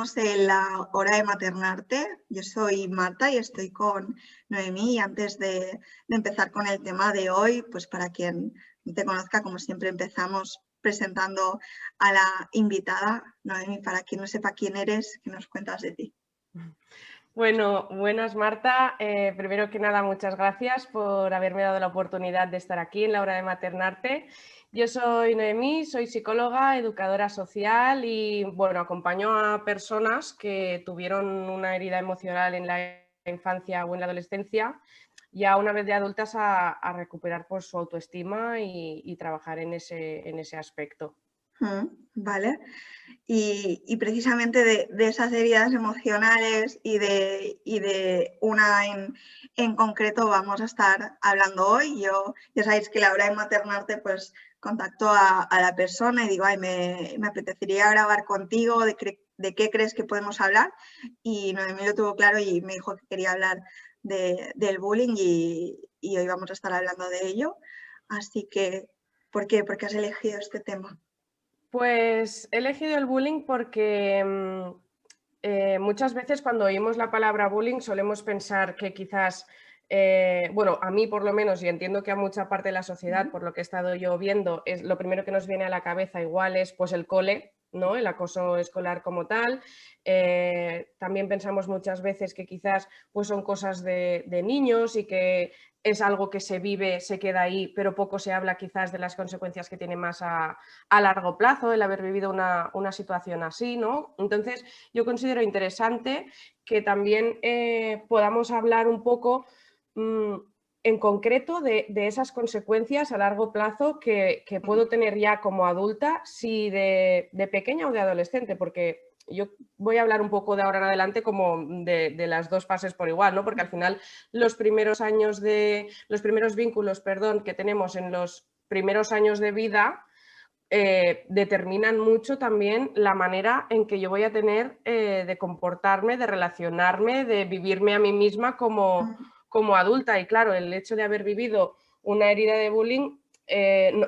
Estamos en la hora de maternarte. Yo soy Marta y estoy con Noemí. Y antes de empezar con el tema de hoy, pues para quien no te conozca, como siempre empezamos presentando a la invitada. Noemí, para quien no sepa quién eres, ¿qué nos cuentas de ti? Bueno, buenas Marta. Primero que nada, muchas gracias por haberme dado la oportunidad de estar aquí en la hora de maternarte. Yo soy Noemí, soy psicóloga, educadora social y bueno, acompaño a personas que tuvieron una herida emocional en la infancia o en la adolescencia, ya una vez de adultas a recuperar pues, su autoestima y trabajar en ese aspecto. Vale. Y precisamente de esas heridas emocionales y de una en concreto vamos a estar hablando hoy. Yo, ya sabéis que a la hora de maternarte, pues contacto a la persona y digo, ay, me apetecería grabar contigo, de qué crees que podemos hablar. Y Noemí lo tuvo claro y me dijo que quería hablar del bullying y hoy vamos a estar hablando de ello. Así que, ¿por qué? ¿Por qué has elegido este tema? Pues he elegido el bullying porque muchas veces cuando oímos la palabra bullying solemos pensar que quizás, bueno, a mí por lo menos, y entiendo que a mucha parte de la sociedad, por lo que he estado yo viendo, es lo primero que nos viene a la cabeza igual es pues el cole, ¿no? El acoso escolar como tal. También pensamos muchas veces que quizás pues, son cosas de niños y que es algo que se vive, se queda ahí, pero poco se habla quizás de las consecuencias que tiene más a largo plazo el haber vivido una situación así, ¿no? Entonces, yo considero interesante que también podamos hablar un poco en concreto de esas consecuencias a largo plazo que puedo tener ya como adulta, si de pequeña o de adolescente, porque yo voy a hablar un poco de ahora en adelante como de las dos fases por igual, ¿no? Porque al final los primeros vínculos, perdón, que tenemos en los primeros años de vida determinan mucho también la manera en que yo voy a tener de comportarme, de relacionarme, de vivirme a mí misma como adulta. Y claro, el hecho de haber vivido una herida de bullying,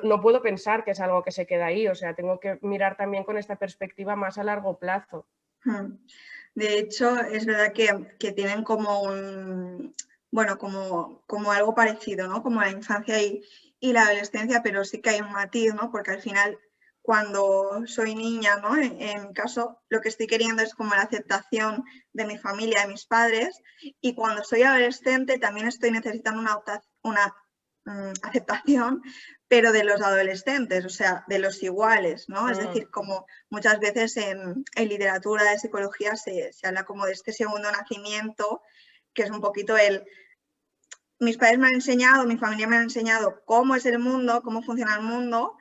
no puedo pensar que es algo que se queda ahí, o sea, tengo que mirar también con esta perspectiva más a largo plazo. De hecho, es verdad que tienen como bueno, como algo parecido, ¿no? Como la infancia y la adolescencia, pero sí que hay un matiz, ¿no? Porque al final, cuando soy niña, ¿no? En mi caso, lo que estoy queriendo es como la aceptación de mi familia, de mis padres, y cuando soy adolescente también estoy necesitando una aceptación, pero de los adolescentes, o sea, de los iguales, ¿no? Es decir, como muchas veces en literatura de psicología se habla como de este segundo nacimiento, que es un poquito mis padres me han enseñado, mi familia me ha enseñado cómo es el mundo, cómo funciona el mundo,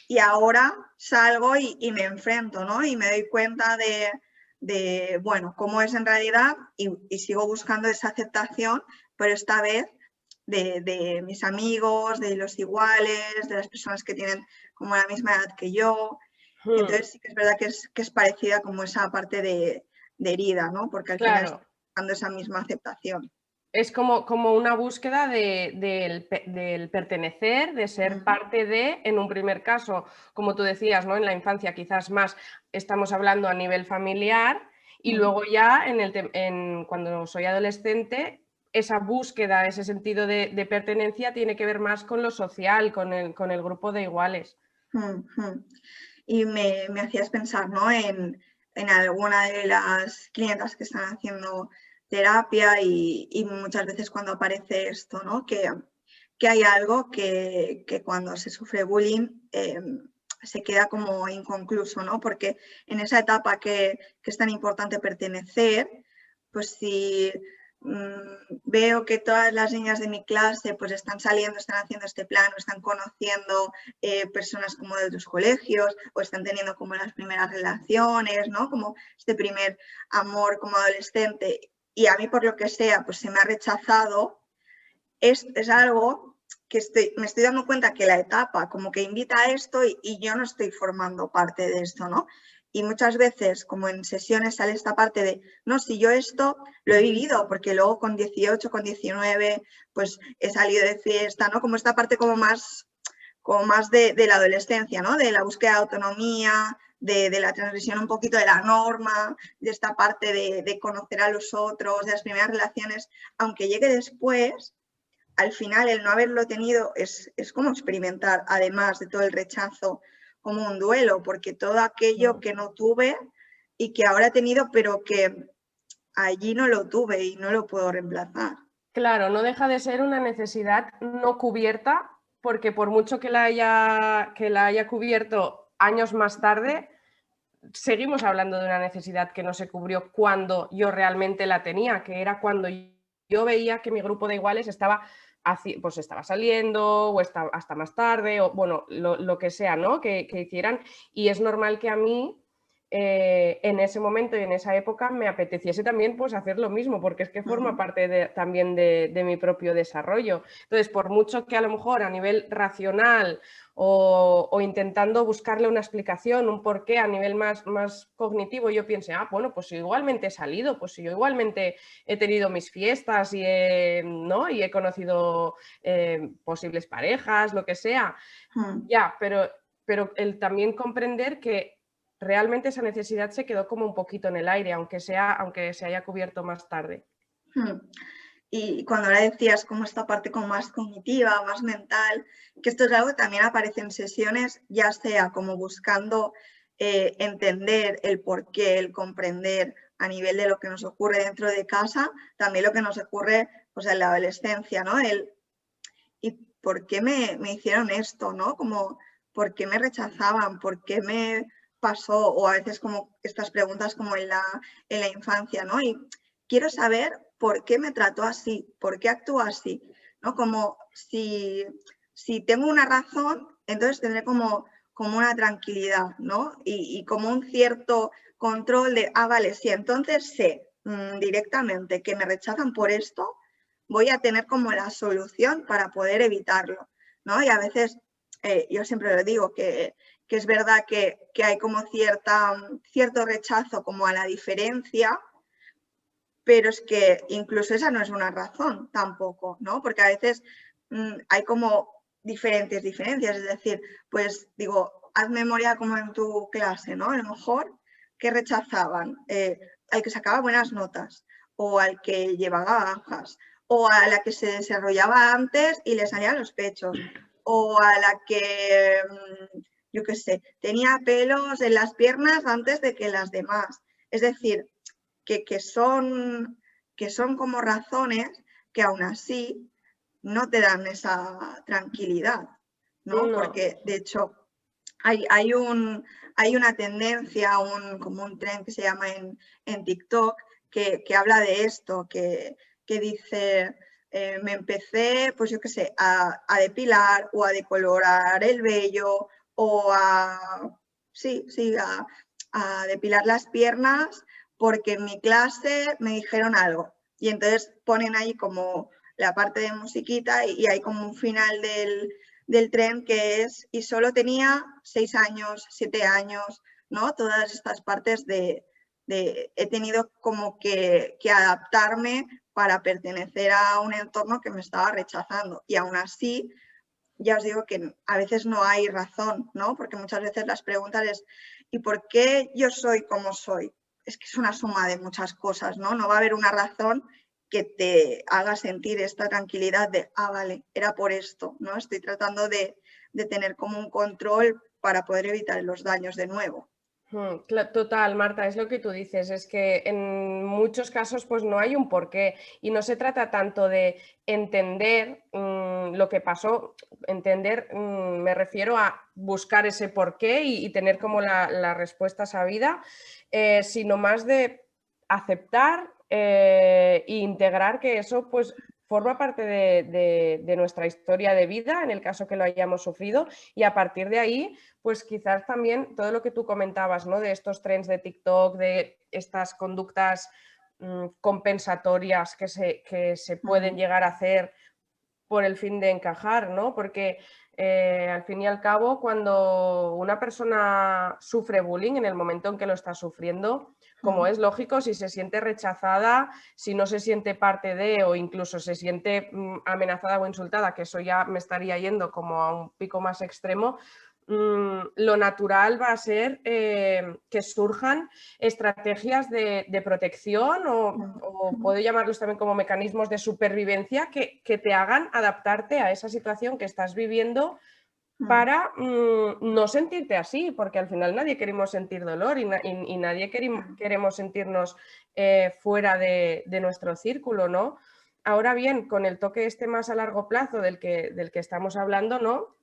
y ahora salgo y me enfrento, ¿no? Y me doy cuenta de bueno, cómo es en realidad y sigo buscando esa aceptación, pero esta vez de mis amigos, de los iguales, de las personas que tienen como la misma edad que yo. Entonces sí que es verdad que es parecida como esa parte de herida, ¿no? Porque al final Claro. estoy buscando esa misma aceptación. Es como una búsqueda del pertenecer, de ser parte de, en un primer caso, como tú decías, ¿no? En la infancia quizás más estamos hablando a nivel familiar y luego ya cuando soy adolescente, esa búsqueda, ese sentido de pertenencia tiene que ver más con lo social, con el grupo de iguales. Y me hacías pensar, ¿no? en alguna de las clientas que están haciendo terapia y muchas veces cuando aparece esto, ¿no? Que hay algo que cuando se sufre bullying se queda como inconcluso, ¿no? Porque en esa etapa que es tan importante pertenecer, pues si veo que todas las niñas de mi clase pues están saliendo, están haciendo este plan, o están conociendo personas como de otros colegios, o están teniendo como las primeras relaciones, ¿no? Como este primer amor como adolescente, y a mí por lo que sea pues se me ha rechazado, es algo que me estoy dando cuenta que la etapa como que invita a esto y yo no estoy formando parte de esto, ¿no? Y muchas veces, como en sesiones, sale esta parte de, no, si yo esto lo he vivido, porque luego con 18, con 19, pues he salido de fiesta, ¿no? Como esta parte como más de la adolescencia, ¿no? De la búsqueda de autonomía, de la transgresión un poquito de la norma, de esta parte de conocer a los otros, de las primeras relaciones, aunque llegue después, al final el no haberlo tenido es como experimentar, además de todo el rechazo, como un duelo, porque todo aquello que no tuve y que ahora he tenido, pero que allí no lo tuve y no lo puedo reemplazar. Claro, no deja de ser una necesidad no cubierta, porque por mucho que la haya cubierto años más tarde, seguimos hablando de una necesidad que no se cubrió cuando yo realmente la tenía, que era cuando yo veía que mi grupo de iguales estaba, pues estaba saliendo o estaba hasta más tarde, o bueno, lo que sea, ¿no? Que hicieran. Y es normal que a mí en ese momento y en esa época me apeteciese también pues hacer lo mismo, porque es que forma parte también de mi propio desarrollo. Entonces, por mucho que a lo mejor a nivel racional o intentando buscarle una explicación, un porqué a nivel más cognitivo, yo piense, bueno, pues igualmente he salido, pues yo igualmente he tenido mis fiestas y ¿no? Y he conocido posibles parejas, lo que sea. Ya, pero el también comprender que realmente esa necesidad se quedó como un poquito en el aire, aunque se haya cubierto más tarde. Y cuando ahora decías como esta parte como más cognitiva, más mental, que esto es algo que también aparece en sesiones, ya sea como buscando entender el porqué, el comprender a nivel de lo que nos ocurre dentro de casa, también lo que nos ocurre pues, en la adolescencia, ¿no? ¿Y por qué me hicieron esto, ¿no? Como, ¿por qué me rechazaban? ¿Por qué me pasó? O a veces como estas preguntas como en la infancia, ¿no? Y quiero saber por qué me trató así, por qué actúa así, ¿no? Como si tengo una razón, entonces tendré como una tranquilidad, ¿no? Y como un cierto control de, vale, sí, entonces sé directamente que me rechazan por esto, voy a tener como la solución para poder evitarlo, ¿no? Y a veces, yo siempre lo digo, que es verdad que hay como cierto rechazo como a la diferencia, pero es que incluso esa no es una razón tampoco, ¿no? Porque a veces hay como diferencias, es decir, pues digo, haz memoria como en tu clase, ¿no? A lo mejor que rechazaban al que sacaba buenas notas o al que llevaba gafas o a la que se desarrollaba antes y le salían los pechos o a la que, yo qué sé, tenía pelos en las piernas antes de que las demás. Es decir, que son como razones que aún así no te dan esa tranquilidad, ¿no? No. Porque de hecho hay una tendencia, como un tren que se llama en TikTok que habla de esto, que dice, me empecé, pues yo qué sé, a depilar o a decolorar el vello o a depilar las piernas porque en mi clase me dijeron algo. Y entonces ponen ahí como la parte de musiquita y hay como un final del tren que es, y solo tenía 6 años, 7 años, ¿no? Todas estas partes de he tenido como que adaptarme para pertenecer a un entorno que me estaba rechazando. Y aún así, ya os digo que a veces no hay razón, ¿no? Porque muchas veces las preguntas es, ¿y por qué yo soy como soy? Es que es una suma de muchas cosas, ¿no? No va a haber una razón que te haga sentir esta tranquilidad de, vale, era por esto, ¿no? Estoy tratando de tener como un control para poder evitar los daños de nuevo. Total, Marta, es lo que tú dices, es que en muchos casos pues no hay un porqué y no se trata tanto de entender lo que pasó, entender, me refiero a buscar ese porqué y tener como la respuesta sabida, sino más de aceptar e integrar que eso pues forma parte de nuestra historia de vida, en el caso que lo hayamos sufrido, y a partir de ahí pues quizás también todo lo que tú comentabas, ¿no? De estos trends de TikTok, de estas conductas compensatorias que se pueden llegar a hacer por el fin de encajar, ¿no? Porque al fin y al cabo, cuando una persona sufre bullying, en el momento en que lo está sufriendo, como es lógico, si se siente rechazada, si no se siente parte de o incluso se siente amenazada o insultada, que eso ya me estaría yendo como a un pico más extremo, lo natural va a ser que surjan estrategias de protección o puedo llamarlos también como mecanismos de supervivencia que te hagan adaptarte a esa situación que estás viviendo para no sentirte así, porque al final nadie queremos sentir dolor y nadie queremos sentirnos fuera de nuestro círculo, ¿no? Ahora bien, con el toque este más a largo plazo del que estamos hablando, ¿no?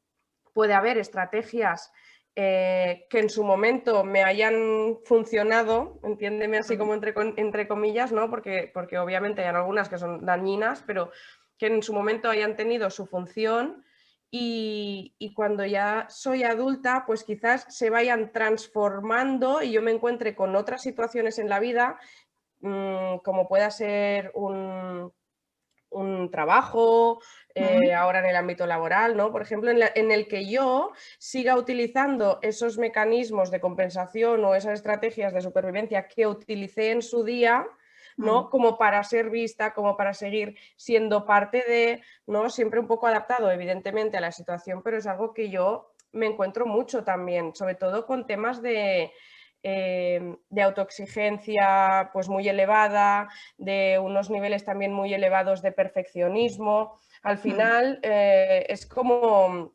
Puede haber estrategias que en su momento me hayan funcionado, entiéndeme así como entre comillas, ¿no? Porque obviamente hay algunas que son dañinas, pero que en su momento hayan tenido su función y cuando ya soy adulta, pues quizás se vayan transformando y yo me encuentre con otras situaciones en la vida, como pueda ser un trabajo, ahora en el ámbito laboral, ¿no? Por ejemplo, en el que yo siga utilizando esos mecanismos de compensación o esas estrategias de supervivencia que utilicé en su día, ¿no? Como para ser vista, como para seguir siendo parte de, ¿no? Siempre un poco adaptado, evidentemente, a la situación, pero es algo que yo me encuentro mucho también, sobre todo con temas de autoexigencia pues muy elevada, de unos niveles también muy elevados de perfeccionismo. Al final es como,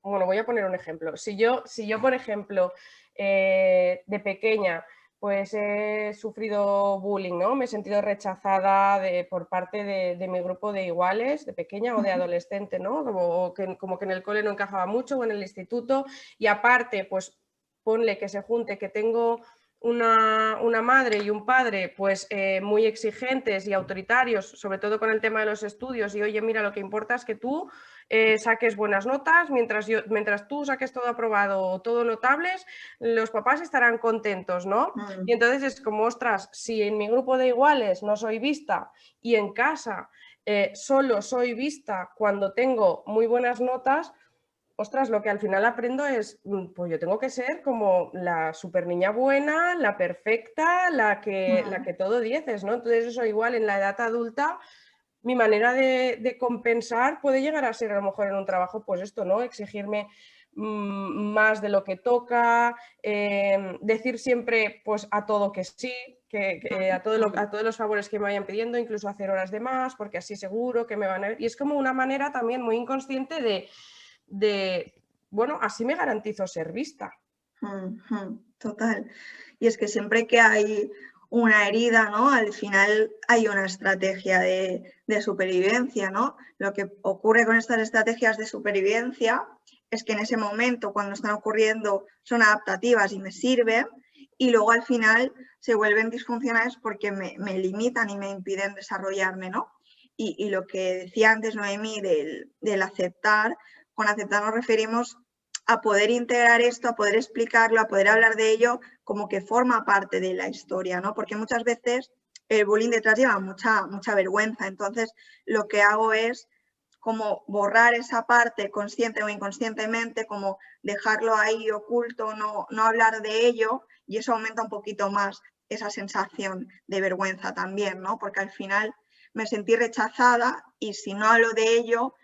bueno, voy a poner un ejemplo. Si yo por ejemplo, de pequeña, pues he sufrido bullying, ¿no? Me he sentido rechazada por parte de mi grupo de iguales, de pequeña o de adolescente, ¿no? Como que en el cole no encajaba mucho o en el instituto y aparte, pues ponle que se junte, que tengo una madre y un padre pues muy exigentes y autoritarios, sobre todo con el tema de los estudios y oye, mira, lo que importa es que tú saques buenas notas, mientras tú saques todo aprobado o todo notables, los papás estarán contentos, ¿no? Y entonces es como, ostras, si en mi grupo de iguales no soy vista y en casa solo soy vista cuando tengo muy buenas notas, ostras, lo que al final aprendo es, pues yo tengo que ser como la super niña buena, la perfecta, la que todo dieces, ¿no? Entonces eso igual en la edad adulta, mi manera de compensar puede llegar a ser a lo mejor en un trabajo, pues esto, ¿no? Exigirme más de lo que toca, decir siempre pues a todo que sí, a todos los favores que me vayan pidiendo, incluso hacer horas de más, porque así seguro que me van a ver. Y es como una manera también muy inconsciente bueno, así me garantizo ser vista. Total. Y es que siempre que hay una herida, ¿no? Al final hay una estrategia de supervivencia, ¿no? Lo que ocurre con estas estrategias de supervivencia es que en ese momento, cuando están ocurriendo, son adaptativas y me sirven, y luego al final se vuelven disfuncionales porque me limitan y me impiden desarrollarme, ¿no? Y lo que decía antes Noemí del aceptar, con aceptar nos referimos a poder integrar esto, a poder explicarlo, a poder hablar de ello como que forma parte de la historia, ¿no? Porque muchas veces el bullying detrás lleva mucha vergüenza, entonces lo que hago es como borrar esa parte consciente o inconscientemente, como dejarlo ahí oculto, no hablar de ello, y eso aumenta un poquito más esa sensación de vergüenza también, ¿no? Porque al final me sentí rechazada y si no hablo de ello,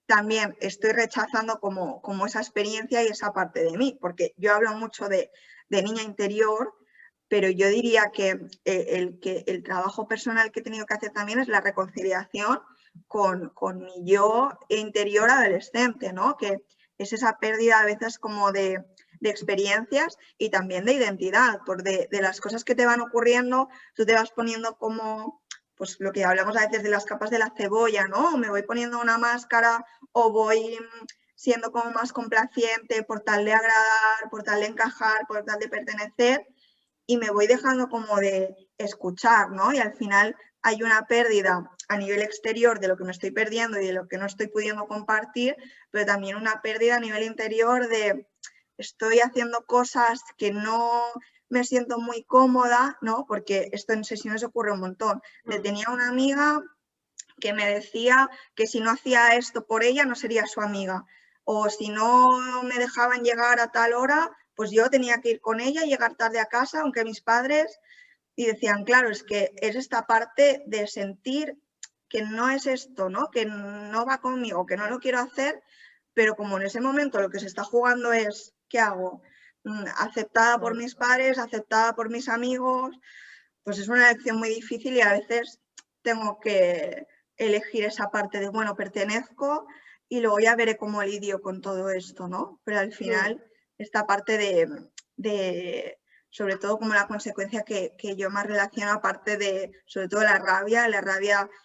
también estoy rechazando como esa experiencia y esa parte de mí, porque yo hablo mucho de niña interior, pero yo diría que el trabajo personal que he tenido que hacer también es la reconciliación con mi yo interior adolescente, ¿no? Que es esa pérdida a veces como de experiencias y también de identidad, porque de las cosas que te van ocurriendo, tú te vas poniendo como, pues lo que hablamos a veces de las capas de la cebolla, ¿no? Me voy poniendo una máscara o voy siendo como más complaciente por tal de agradar, por tal de encajar, por tal de pertenecer y me voy dejando como de escuchar, ¿no? Y al final hay una pérdida a nivel exterior de lo que me estoy perdiendo y de lo que no estoy pudiendo compartir, pero también una pérdida a nivel interior de estoy haciendo cosas que no me siento muy cómoda, ¿no? Porque esto en sesiones ocurre un montón. Tenía una amiga que me decía que si no hacía esto por ella no sería su amiga, o si no me dejaban llegar a tal hora, pues yo tenía que ir con ella y llegar tarde a casa, aunque mis padres, y decían, claro, es que es esta parte de sentir que no es esto, ¿no? Que no va conmigo, que no lo quiero hacer, pero como en ese momento lo que se está jugando es, ¿qué hago? Aceptada por mis padres, aceptada por mis amigos, pues es una elección muy difícil y a veces tengo que elegir esa parte de, bueno, pertenezco y luego ya veré cómo lidio con todo esto, ¿no? Pero al final esta parte de sobre todo como la consecuencia que yo más relaciono, aparte de, sobre todo la rabia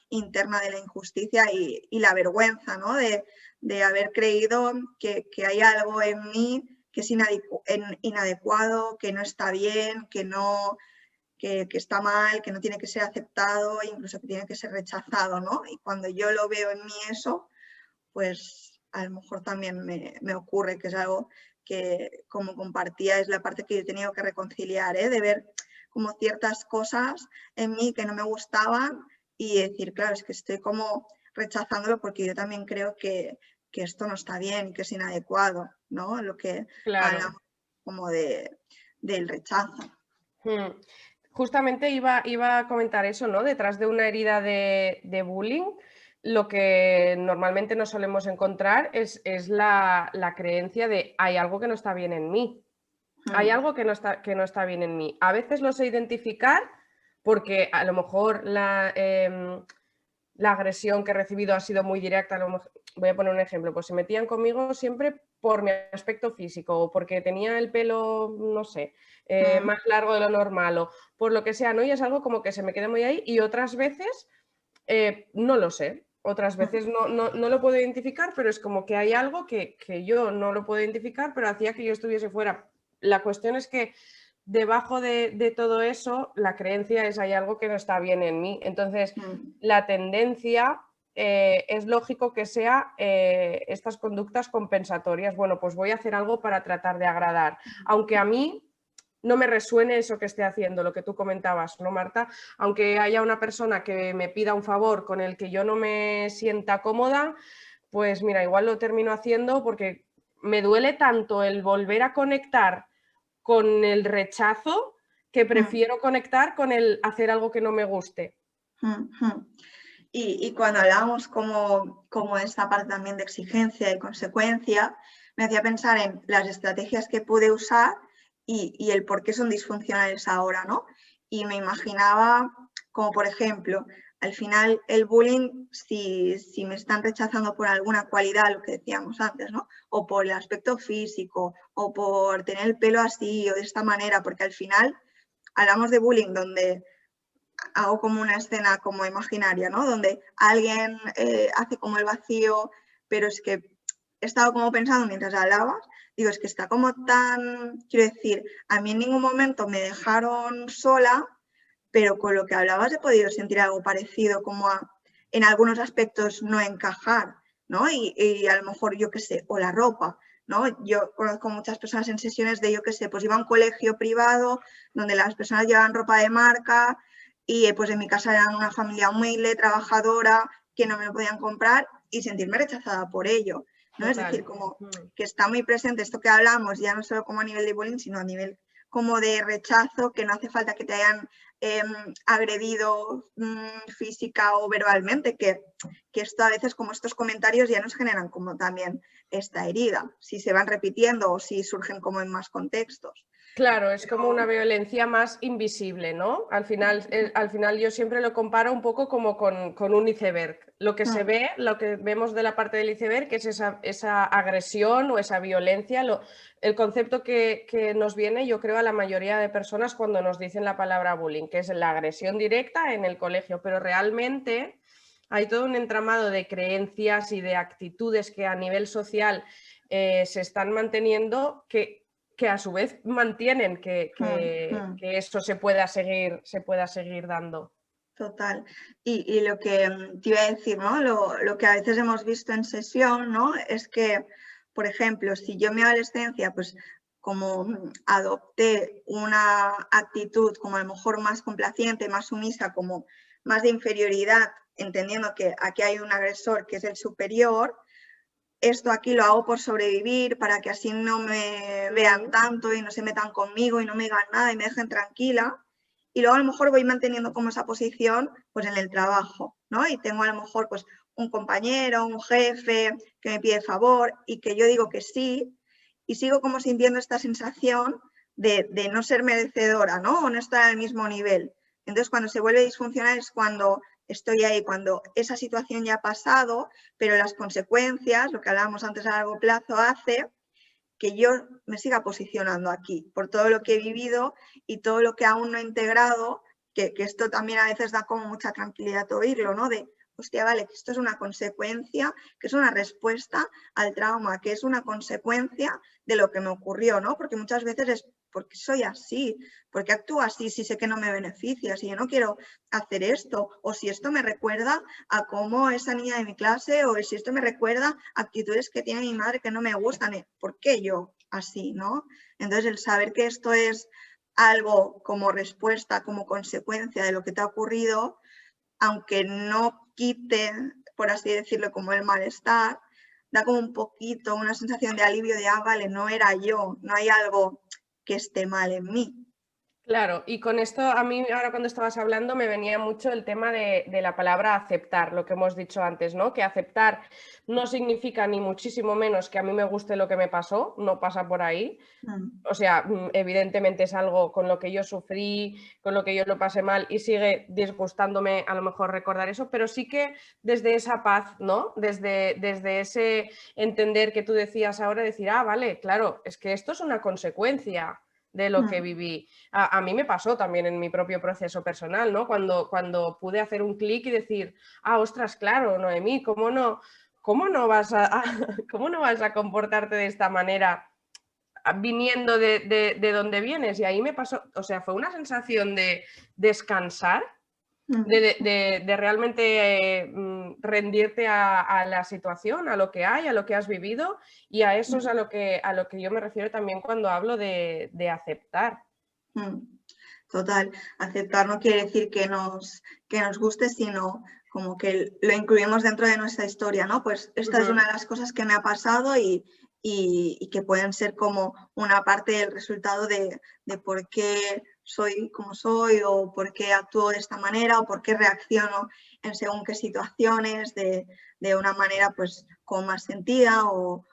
interna de la injusticia y la vergüenza, ¿no? De haber creído que hay algo en mí que es inadecuado, que no está bien, que no, que está mal, que no tiene que ser aceptado, incluso que tiene que ser rechazado, ¿no? Y cuando yo lo veo en mí eso, pues a lo mejor también me ocurre que es algo que, como compartía, es la parte que yo he tenido que reconciliar, de ver como ciertas cosas en mí que no me gustaban y decir, claro, es que estoy como rechazándolo porque yo también creo que esto no está bien, que es inadecuado, ¿no? Lo que hablamos como del rechazo. Justamente iba a comentar eso, ¿no? Detrás de una herida de bullying, lo que normalmente no solemos encontrar es la creencia de hay algo que no está bien en mí. Hay algo que no está bien en mí. A veces lo sé identificar porque a lo mejor la agresión que he recibido ha sido muy directa. Voy a poner un ejemplo, pues se metían conmigo siempre por mi aspecto físico o porque tenía el pelo, no sé, más largo de lo normal o por lo que sea, ¿no? Y es algo como que se me queda muy ahí y otras veces no lo sé. Otras veces no lo puedo identificar, pero es como que hay algo que yo no lo puedo identificar, pero hacía que yo estuviese fuera. La cuestión es que debajo de todo eso, la creencia es hay algo que no está bien en mí. Entonces, la tendencia es lógico que sea estas conductas compensatorias. Bueno, pues voy a hacer algo para tratar de agradar. Aunque a mí no me resuene eso que esté haciendo, lo que tú comentabas, ¿no, Marta? Aunque haya una persona que me pida un favor con el que yo no me sienta cómoda, pues mira, igual lo termino haciendo porque me duele tanto el volver a conectar con el rechazo que prefiero conectar con el hacer algo que no me guste. Y cuando hablábamos como de esta parte también de exigencia y consecuencia, me hacía pensar en las estrategias que pude usar y el por qué son disfuncionales ahora, ¿no? Y me imaginaba como, por ejemplo, al final el bullying, si me están rechazando por alguna cualidad, lo que decíamos antes, ¿no? O por el aspecto físico, o por tener el pelo así o de esta manera, porque al final hablamos de bullying donde hago como una escena como imaginaria, ¿no? Donde alguien hace como el vacío, pero es que he estado como pensando mientras hablabas, digo, es que está como tan, quiero decir, a mí en ningún momento me dejaron sola, pero con lo que hablabas he podido sentir algo parecido, como en algunos aspectos no encajar, ¿no? Y a lo mejor, yo qué sé, o la ropa, ¿no? Yo conozco muchas personas en sesiones de, yo qué sé, pues iba a un colegio privado donde las personas llevaban ropa de marca y pues en mi casa eran una familia humilde, trabajadora, que no me lo podían comprar y sentirme rechazada por ello, ¿no? Es decir, como que está muy presente esto que hablamos, ya no solo como a nivel de bullying, sino a nivel como de rechazo, que no hace falta que te hayan agredido física o verbalmente, que esto a veces como estos comentarios ya nos generan como también esta herida, si se van repitiendo o si surgen como en más contextos. Claro, es como una violencia más invisible, ¿no? Al final yo siempre lo comparo un poco como con un iceberg. Lo que se ve, lo que vemos de la parte del iceberg es esa agresión o esa violencia. El concepto que nos viene, yo creo, a la mayoría de personas cuando nos dicen la palabra bullying, que es la agresión directa en el colegio, pero realmente hay todo un entramado de creencias y de actitudes que a nivel social se están manteniendo que a su vez mantienen que eso se pueda seguir dando. Total. Y lo que te iba a decir, ¿no? Lo que a veces hemos visto en sesión, ¿no? Es que, por ejemplo, si yo en mi adolescencia, pues como adopté una actitud como a lo mejor más complaciente, más sumisa, como más de inferioridad, entendiendo que aquí hay un agresor que es el superior, esto aquí lo hago por sobrevivir, para que así no me vean tanto y no se metan conmigo y no me digan nada y me dejen tranquila. Y luego a lo mejor voy manteniendo como esa posición pues en el trabajo, ¿no? Y tengo a lo mejor pues un compañero, un jefe que me pide favor y que yo digo que sí y sigo como sintiendo esta sensación de no ser merecedora, ¿no? O no estar al mismo nivel. Entonces, cuando se vuelve disfuncional es cuando estoy ahí, cuando esa situación ya ha pasado, pero las consecuencias, lo que hablábamos antes a largo plazo, hace que yo me siga posicionando aquí por todo lo que he vivido y todo lo que aún no he integrado, que esto también a veces da como mucha tranquilidad oírlo, ¿no? De, hostia, vale, que esto es una consecuencia, que es una respuesta al trauma, que es una consecuencia de lo que me ocurrió, ¿no? Porque muchas veces es porque soy así, porque actúo así, si sé que no me beneficia, si yo no quiero hacer esto, o si esto me recuerda a cómo esa niña de mi clase, o si esto me recuerda a actitudes que tiene mi madre que no me gustan, ¿por qué yo así, no? Entonces el saber que esto es algo como respuesta, como consecuencia de lo que te ha ocurrido, aunque no quite, por así decirlo, como el malestar, da como un poquito una sensación de alivio de, ah, vale, no era yo, no hay algo que esté mal en mí. Claro, y con esto a mí ahora cuando estabas hablando me venía mucho el tema de la palabra aceptar, lo que hemos dicho antes, ¿no? Que aceptar no significa ni muchísimo menos que a mí me guste lo que me pasó, no pasa por ahí. O sea, evidentemente es algo con lo que yo sufrí, con lo que yo lo pasé mal y sigue disgustándome a lo mejor recordar eso, pero sí que desde esa paz, ¿no? Desde ese entender que tú decías ahora, decir, ah, vale, claro, es que esto es una consecuencia de lo que viví. A mí me pasó también en mi propio proceso personal, ¿no? Cuando pude hacer un clic y decir, ah, ostras, claro, Noemí, ¿cómo no vas cómo no vas a comportarte de esta manera viniendo de donde vienes? Y ahí me pasó, o sea, fue una sensación de descansar, de realmente rendirte a la situación, a lo que hay, a lo que has vivido, y a eso es a lo que yo me refiero también cuando hablo de aceptar. Total, aceptar no quiere decir que nos guste, sino como que lo incluimos dentro de nuestra historia, ¿no? Pues esta es una de las cosas que me ha pasado y que pueden ser como una parte del resultado de por qué soy como soy o por qué actúo de esta manera o por qué reacciono en según qué situaciones de una manera pues como más sentida o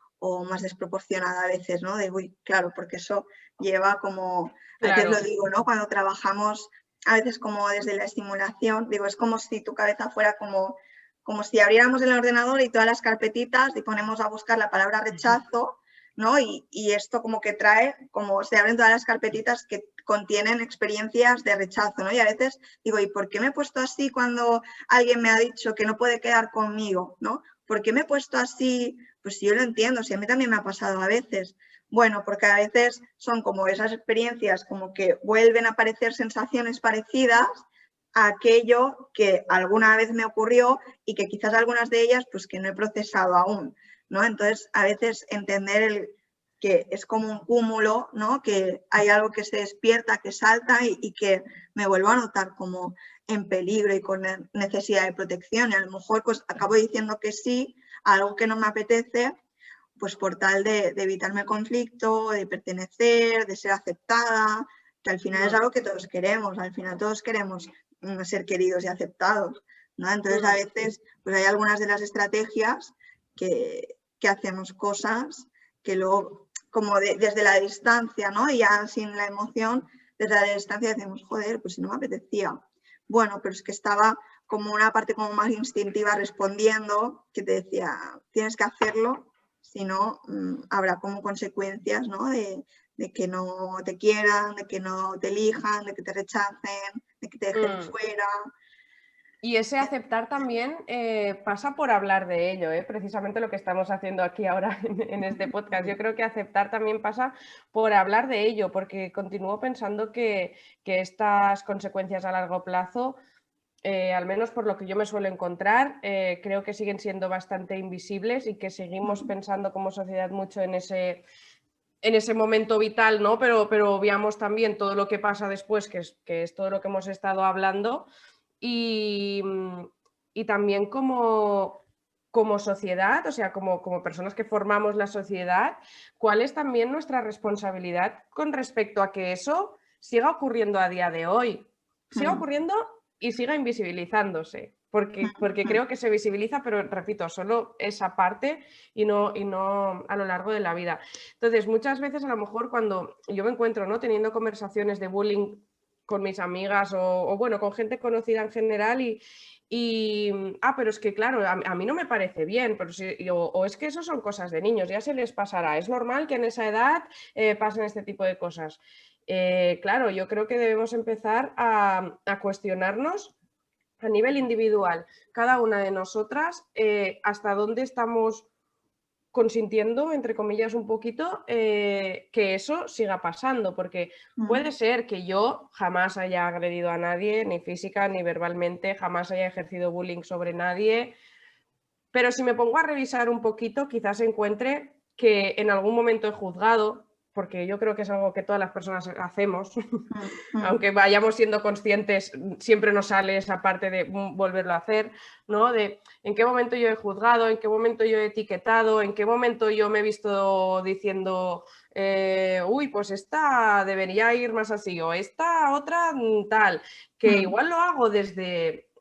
más desproporcionada a veces, ¿no? De, uy, claro, porque eso lleva como, a veces lo digo, ¿no? Cuando trabajamos a veces como desde la estimulación, digo, es como si tu cabeza fuera como si abriéramos el ordenador y todas las carpetitas y ponemos a buscar la palabra rechazo, ¿no? Y esto como que trae, como se abren todas las carpetitas que contienen experiencias de rechazo, ¿no? Y a veces digo, ¿y por qué me he puesto así cuando alguien me ha dicho que no puede quedar conmigo, ¿no? ¿Por qué me he puesto así? Pues yo lo entiendo, si a mí también me ha pasado a veces. Bueno, porque a veces son como esas experiencias como que vuelven a aparecer sensaciones parecidas a aquello que alguna vez me ocurrió y que quizás algunas de ellas pues que no he procesado aún, ¿no? Entonces, a veces entender que es como un cúmulo, ¿no? Que hay algo que se despierta, que salta y que me vuelvo a notar como en peligro y con necesidad de protección. Y a lo mejor pues acabo diciendo que sí a algo que no me apetece, pues por tal de evitarme el conflicto, de pertenecer, de ser aceptada, que al final es algo que todos queremos, al final todos queremos ser queridos y aceptados, ¿no? Entonces a veces pues hay algunas de las estrategias que hacemos cosas que luego, como desde la distancia, ¿no? Y ya sin la emoción, desde la distancia decimos, joder, pues si no me apetecía. Bueno, pero es que estaba como una parte como más instintiva respondiendo, que te decía, tienes que hacerlo, si no, habrá como consecuencias, ¿no? De que no te quieran, de que no te elijan, de que te rechacen, de que te dejen fuera. Y ese aceptar también pasa por hablar de ello, precisamente lo que estamos haciendo aquí ahora en este podcast. Yo creo que aceptar también pasa por hablar de ello, porque continúo pensando que estas consecuencias a largo plazo, al menos por lo que yo me suelo encontrar, creo que siguen siendo bastante invisibles y que seguimos pensando como sociedad mucho en ese momento vital, ¿no? Pero obviamos también todo lo que pasa después, que es todo lo que hemos estado hablando. Y también como sociedad, o sea, como personas que formamos la sociedad, ¿cuál es también nuestra responsabilidad con respecto a que eso siga ocurriendo a día de hoy? Siga ocurriendo y siga invisibilizándose. porque creo que se visibiliza, pero repito, solo esa parte y no a lo largo de la vida. Entonces, muchas veces a lo mejor cuando yo me encuentro, ¿no?, teniendo conversaciones de bullying con mis amigas o bueno, con gente conocida en general pero es que claro, a mí no me parece bien, pero o es que eso son cosas de niños, ya se les pasará, es normal que en esa edad pasen este tipo de cosas. Claro, yo creo que debemos empezar a cuestionarnos a nivel individual, cada una de nosotras, hasta dónde estamos consintiendo, entre comillas, un poquito, que eso siga pasando, porque puede ser que yo jamás haya agredido a nadie, ni física ni verbalmente, jamás haya ejercido bullying sobre nadie, pero si me pongo a revisar un poquito, quizás encuentre que en algún momento he juzgado, porque yo creo que es algo que todas las personas hacemos, aunque vayamos siendo conscientes, siempre nos sale esa parte de volverlo a hacer, ¿no? De en qué momento yo he juzgado, en qué momento yo he etiquetado, en qué momento yo me he visto diciendo, uy, pues esta debería ir más así, o esta otra tal, que igual lo hago desde...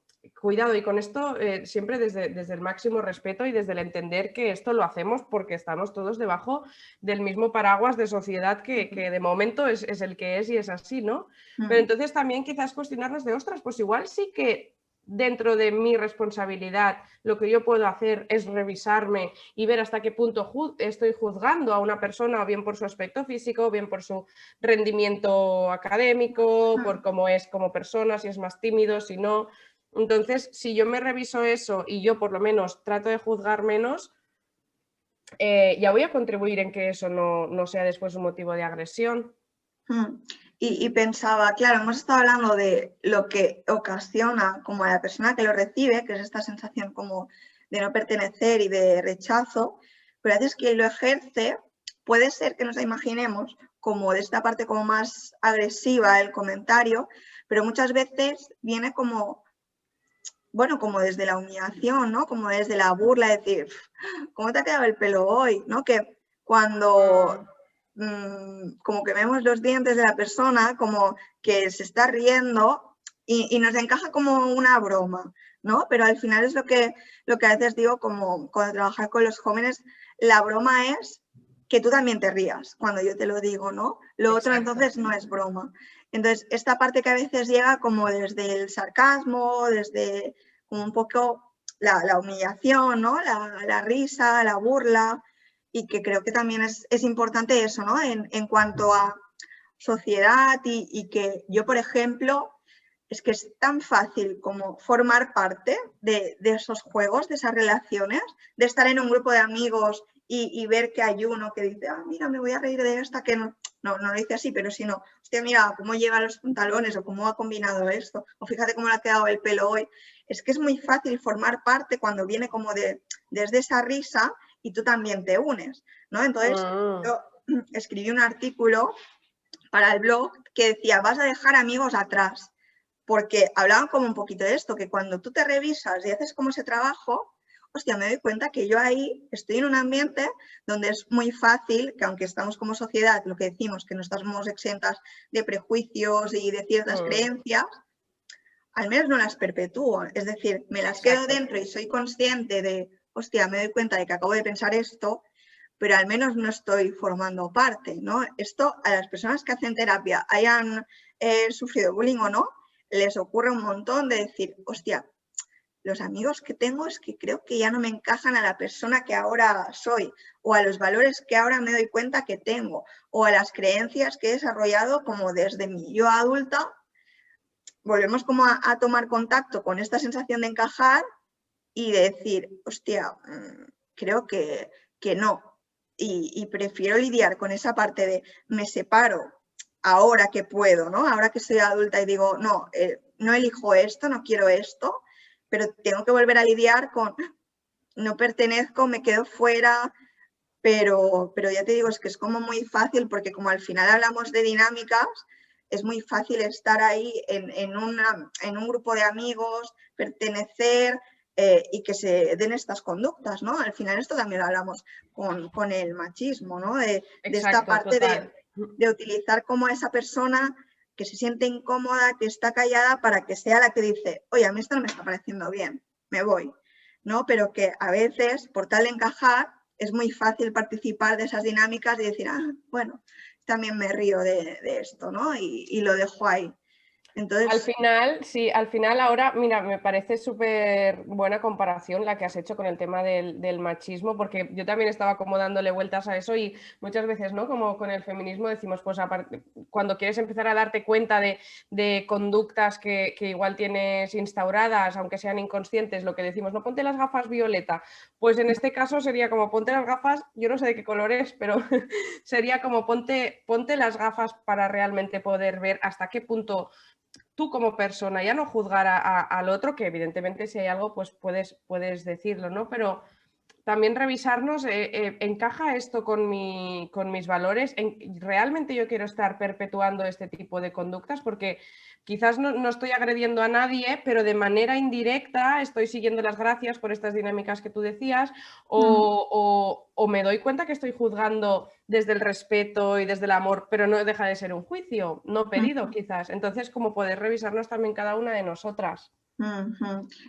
Cuidado, y con esto siempre desde el máximo respeto y desde el entender que esto lo hacemos porque estamos todos debajo del mismo paraguas de sociedad que de momento es el que es y es así, ¿no? Pero entonces también quizás cuestionarnos de, ostras, pues igual sí que dentro de mi responsabilidad lo que yo puedo hacer es revisarme y ver hasta qué punto estoy juzgando a una persona, o bien por su aspecto físico, o bien por su rendimiento académico, por cómo es como persona, si es más tímido, si no. Entonces, si yo me reviso eso y yo por lo menos trato de juzgar menos, ya voy a contribuir en que eso no sea después un motivo de agresión. Y pensaba, claro, hemos estado hablando de lo que ocasiona como a la persona que lo recibe, que es esta sensación como de no pertenecer y de rechazo, pero a veces quien lo ejerce puede ser que nos la imaginemos como de esta parte como más agresiva el comentario, pero muchas veces viene como, bueno, como desde la humillación, ¿no? Como desde la burla, decir, ¿cómo te ha quedado el pelo hoy? ¿No? Que cuando como que vemos los dientes de la persona, como que se está riendo y nos encaja como una broma, ¿no? Pero al final es lo que a veces digo, como cuando trabajar con los jóvenes, la broma es que tú también te rías cuando yo te lo digo, ¿no? Lo otro entonces no es broma. Entonces, esta parte que a veces llega como desde el sarcasmo, desde como un poco la humillación, ¿no? La risa, la burla, y que creo que también es importante eso, ¿no? En cuanto a sociedad y que yo, por ejemplo, es que es tan fácil como formar parte de esos juegos, de esas relaciones, de estar en un grupo de amigos y ver que hay uno que dice, mira, me voy a reír de esta, que no lo dice así, pero si no, hostia, mira cómo lleva los pantalones o cómo ha combinado esto, o fíjate cómo le ha quedado el pelo hoy. Es que es muy fácil formar parte cuando viene como desde esa risa y tú también te unes, ¿no? Entonces, yo escribí un artículo para el blog que decía, vas a dejar amigos atrás, porque hablaban como un poquito de esto, que cuando tú te revisas y haces como ese trabajo, hostia, me doy cuenta que yo ahí estoy en un ambiente donde es muy fácil, que aunque estamos como sociedad, lo que decimos, que no estamos exentas de prejuicios y de ciertas creencias, al menos no las perpetúo, es decir, me las quedo dentro y soy consciente de, hostia, me doy cuenta de que acabo de pensar esto, pero al menos no estoy formando parte, ¿no? Esto a las personas que hacen terapia, hayan sufrido bullying o no, les ocurre un montón de decir, hostia, los amigos que tengo es que creo que ya no me encajan a la persona que ahora soy, o a los valores que ahora me doy cuenta que tengo, o a las creencias que he desarrollado como desde mi yo adulta. Volvemos como a tomar contacto con esta sensación de encajar y de decir, hostia, creo que no. Y prefiero lidiar con esa parte de me separo ahora que puedo, ¿no? Ahora que soy adulta y digo, no, no elijo esto, no quiero esto, pero tengo que volver a lidiar con no pertenezco, me quedo fuera, pero ya te digo, es que es como muy fácil porque como al final hablamos de dinámicas, es muy fácil estar ahí en un grupo de amigos, pertenecer y que se den estas conductas, ¿no? Al final esto también lo hablamos con el machismo, ¿no? De esta parte de utilizar como a esa persona que se siente incómoda, que está callada, para que sea la que dice, oye, a mí esto no me está pareciendo bien, me voy, ¿no? Pero que a veces, por tal de encajar, es muy fácil participar de esas dinámicas y decir, bueno, también me río de esto, ¿no? Y lo dejo ahí. Entonces... Al final, sí, al final ahora, mira, me parece súper buena comparación la que has hecho con el tema del machismo, porque yo también estaba como dándole vueltas a eso y muchas veces, ¿no? Como con el feminismo decimos, pues cuando quieres empezar a darte cuenta de conductas que igual tienes instauradas, aunque sean inconscientes, lo que decimos, no ponte las gafas violeta, pues en este caso sería como ponte las gafas, yo no sé de qué color es, pero sería como ponte las gafas para realmente poder ver hasta qué punto tú como persona, ya no juzgar al otro, que evidentemente si hay algo, pues puedes decirlo, ¿no? Pero también revisarnos, ¿encaja esto con mis valores? ¿Realmente yo quiero estar perpetuando este tipo de conductas? Porque quizás no estoy agrediendo a nadie, pero de manera indirecta estoy siguiendo las gracias por estas dinámicas que tú decías, o me doy cuenta que estoy juzgando desde el respeto y desde el amor, pero no deja de ser un juicio, no pedido quizás. Entonces, como poder revisarnos también cada una de nosotras.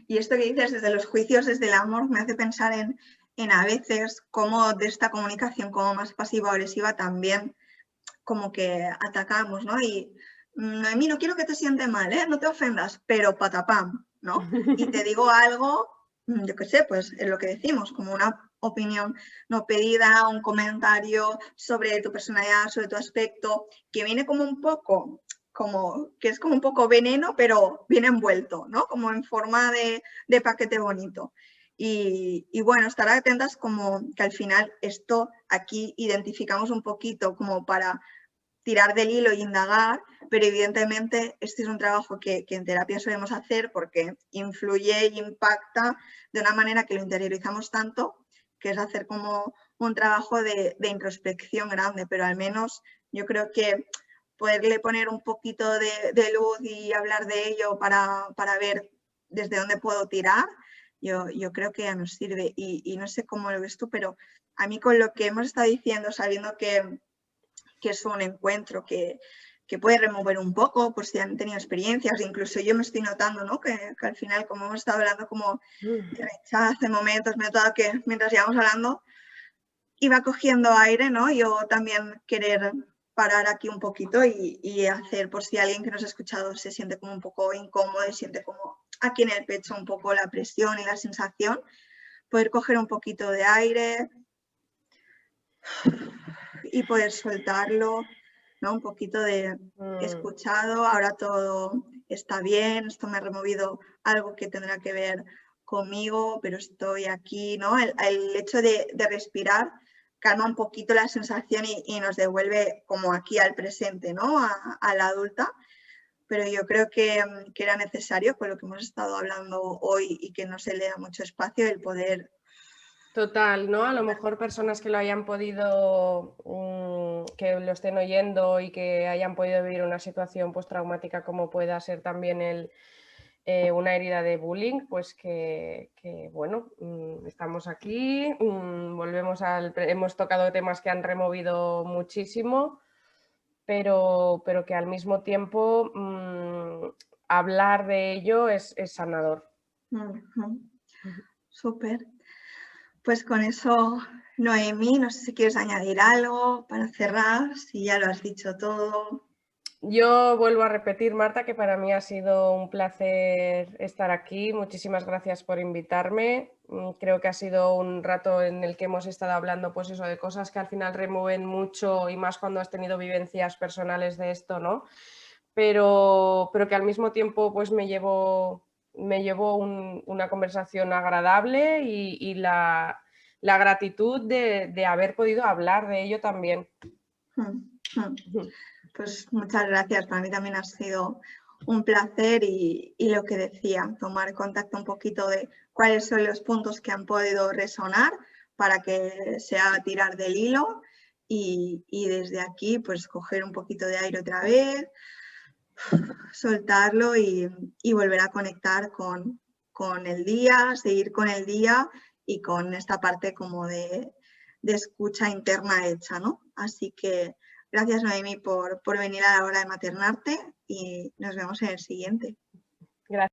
Y esto que dices desde los juicios, desde el amor, me hace pensar en a veces cómo de esta comunicación como más pasivo-agresiva también como que atacamos, ¿no? Y Noemí, no quiero que te siente mal, ¿eh? No te ofendas, pero patapam, ¿no? Y te digo algo, yo qué sé, pues es lo que decimos, como una opinión no pedida, un comentario sobre tu personalidad, sobre tu aspecto, que viene como un poco, que es como un poco veneno, pero bien envuelto, ¿no? Como en forma de paquete bonito. Y bueno, estar atentas como que al final esto aquí identificamos un poquito como para tirar del hilo y indagar, pero evidentemente este es un trabajo que en terapia solemos hacer porque influye e impacta de una manera que lo interiorizamos tanto, que es hacer como un trabajo de introspección grande, pero al menos yo creo que poderle poner un poquito de luz y hablar de ello para ver desde dónde puedo tirar, yo creo que ya nos sirve. Y no sé cómo lo ves tú, pero a mí con lo que hemos estado diciendo, sabiendo que es un encuentro que puede remover un poco, por si han tenido experiencias, incluso yo me estoy notando, ¿no? que al final, como hemos estado hablando como de rechazo en momentos, me he notado que mientras íbamos hablando iba cogiendo aire, ¿no? Yo también querer parar aquí un poquito y hacer, por si alguien que nos ha escuchado se siente como un poco incómodo y siente como aquí en el pecho un poco la presión y la sensación, poder coger un poquito de aire y poder soltarlo, ¿no? Un poquito de escuchado, ahora todo está bien, esto me ha removido algo que tendrá que ver conmigo, pero estoy aquí, ¿no? El hecho de respirar calma un poquito la sensación y nos devuelve como aquí al presente, ¿no? A la adulta. Pero yo creo que era necesario, con lo que hemos estado hablando hoy y que no se le da mucho espacio, el poder... Total, ¿no? A lo mejor personas que lo hayan podido, que lo estén oyendo y que hayan podido vivir una situación pues traumática como pueda ser también una herida de bullying, pues que bueno, estamos aquí, hemos tocado temas que han removido muchísimo, pero que al mismo tiempo hablar de ello es sanador. Súper. Pues con eso, Noemí, no sé si quieres añadir algo para cerrar, si ya lo has dicho todo. Yo vuelvo a repetir, Marta, que para mí ha sido un placer estar aquí. Muchísimas gracias por invitarme. Creo que ha sido un rato en el que hemos estado hablando, pues eso, de cosas que al final remueven mucho y más cuando has tenido vivencias personales de esto, ¿no? Pero que al mismo tiempo, pues me llevo una conversación agradable y la gratitud de haber podido hablar de ello también. Pues muchas gracias, para mí también ha sido un placer y lo que decía, tomar contacto un poquito de cuáles son los puntos que han podido resonar para que sea tirar del hilo y desde aquí pues coger un poquito de aire otra vez, soltarlo y volver a conectar con el día, seguir con el día y con esta parte como de escucha interna hecha, ¿no? Así que Gracias, Noemi, por venir a la hora de maternarte y nos vemos en el siguiente. Gracias.